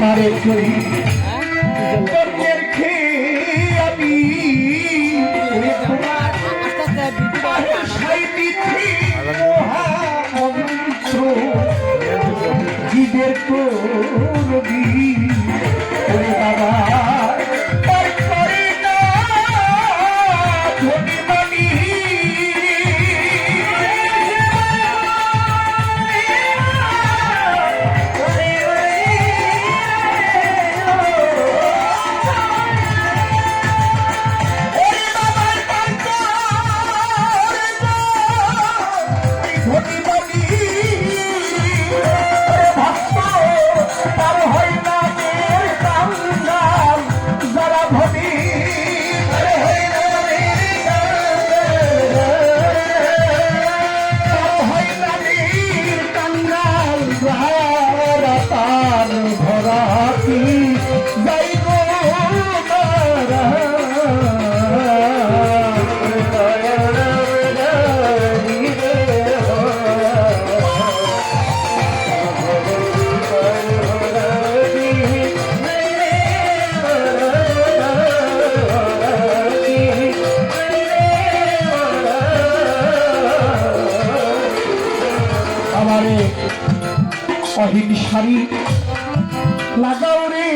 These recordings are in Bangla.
তারে কই আমি জীবের করবি বাবা অহিংসারি লাগাও রে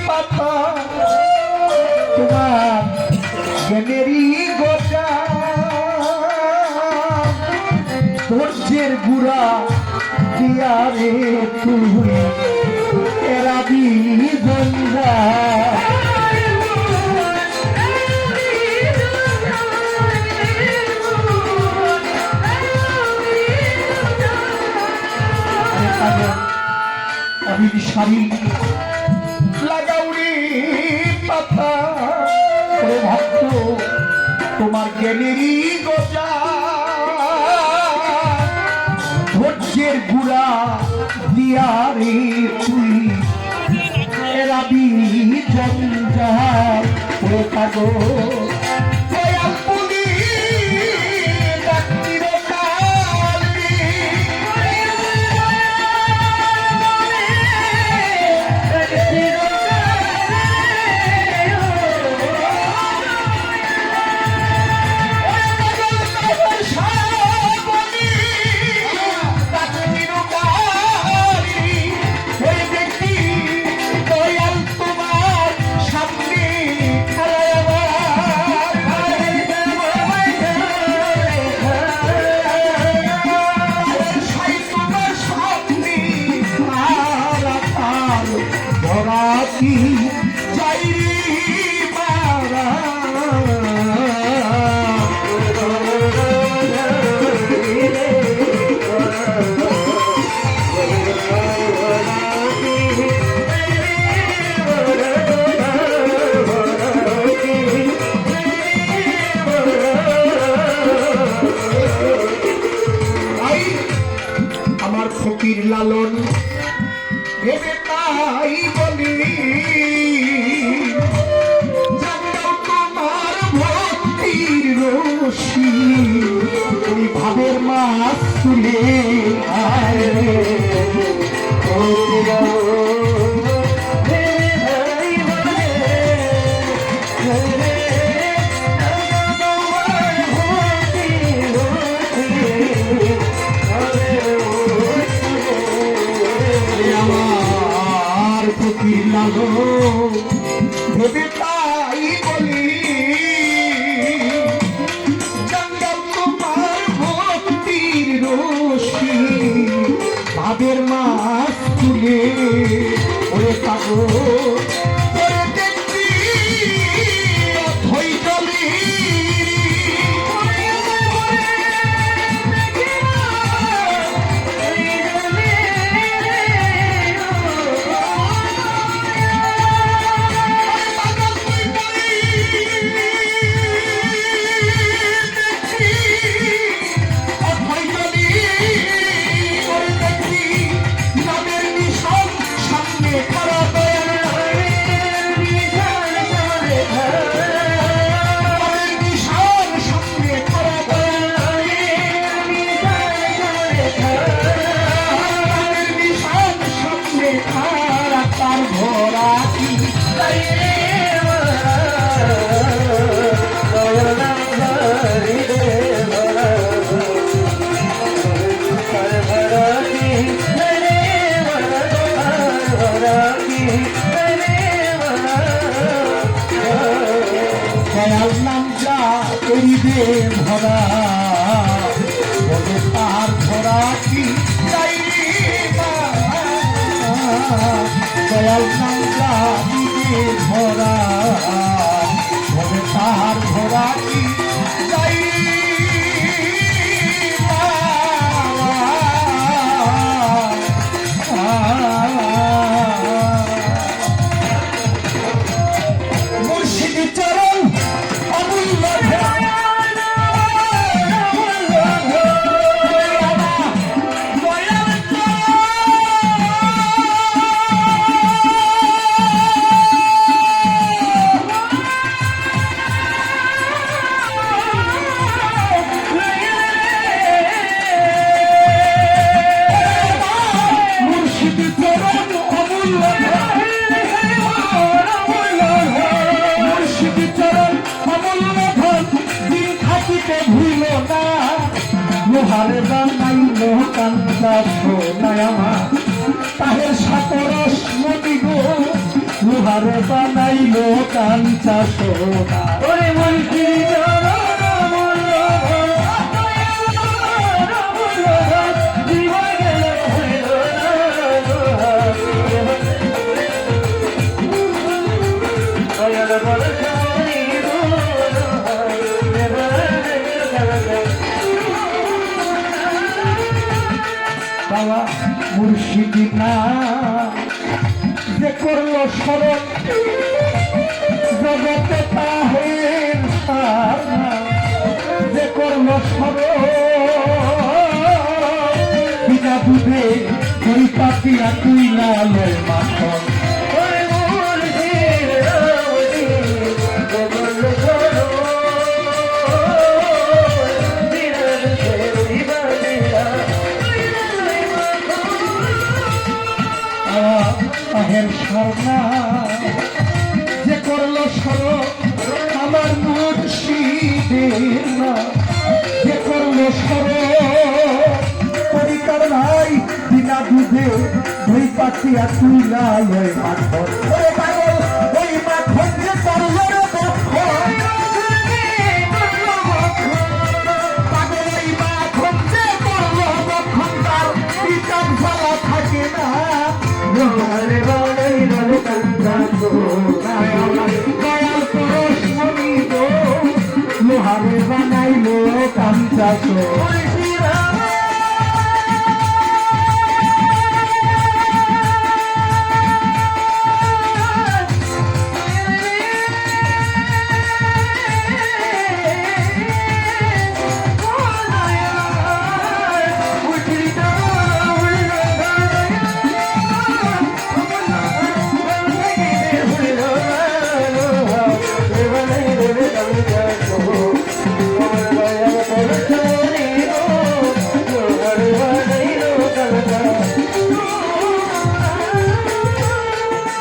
পাতা তোমার জ্ঞানেরই গোটা ধৈর্যের গুড়া দিয়া রে তুই এরাবি গঞ্জা শাড়ি লাগাউরি পাতা ভক্ত তোমার জ্ঞানেরই গোজা ধৈর্যের গুড়া দিয়া রে তুই এরাবি জঞ্জাল ও কাগো লালন ভেবে তাই বলি জানলাম তোমার ভক্তির রশি ওই ভাবের মাছ তুলে ভেবে তাই বলি জঙ্গল তোমার ভক্তির রশি ভাবের মাছ তুলে ওরে পাগো দয়াল নাম যা করিবে ভরা বলে তার ভরা কি চাই দয়াল নাম যা দিবে ভরা বলে তার ভরা কি চাই মুর্শিদি চরণ অমূল্য লোহারে বানাইল কান্তা সোনায় আমার তাহের সাতরস মতি গো লোহারে বানাইল কাঞ্চা সোনা ওরে মন্ত্রী বাবা মুর্শিদি না যে করলো স্মরণ জগতে তাহের যে করলো স্মরণ বিনা দুধে দুই পাতিয়া তুই লালের মাখন তাহের সরনা যে করলো সরব আমার মুর্শিদের না যে করলো সরব পরিকার ভাই বিনা দুধে দুই পাতিয়া তুই লালয় মাখন ওরে পাগল ওই মাখন যে করলো রে পাগল ওই মাখন যে করলো মখন তার পিতার ফলা থাকে না লোহারে বানাইল কাঞ্চা সোনায় দয়াল পরশ মনি গো লোহারে বানাইল কাঞ্চা সোনায়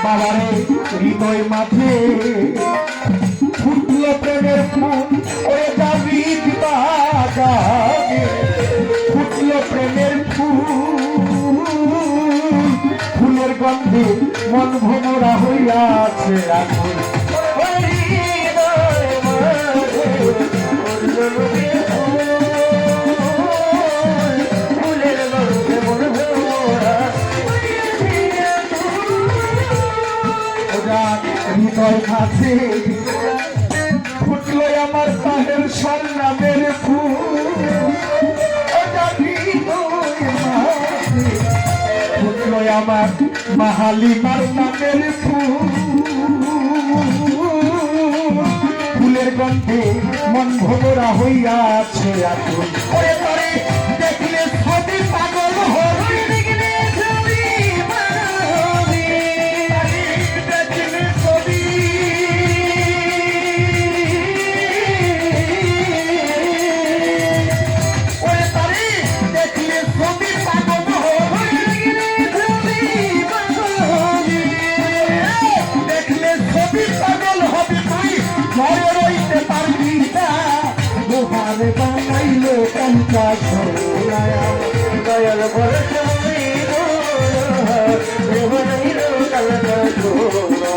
বাবারে হৃদয় মাঝে ফুটল প্রেমের ফুল ওরে যাবি বাগানে ফুটল প্রেমের ফুল ফুলের গন্ধে মন ভোমরা হইয়াছে এখন হৃদয় কাছে ফুটলো আমার তাহের সন্নামের ফুল ফুটলো আমার মাহালিমার নামের ফুল ফুলের গন্ধে মন ভোমরা হইয়াছে এখন ওরে তরে দেখলে ছবি পাগল হবি দেখলে আমারে বানাইলো কাঞ্চা সোনায়া দয়াল বলে তুমি বানাইলো কাঞ্চা সোনা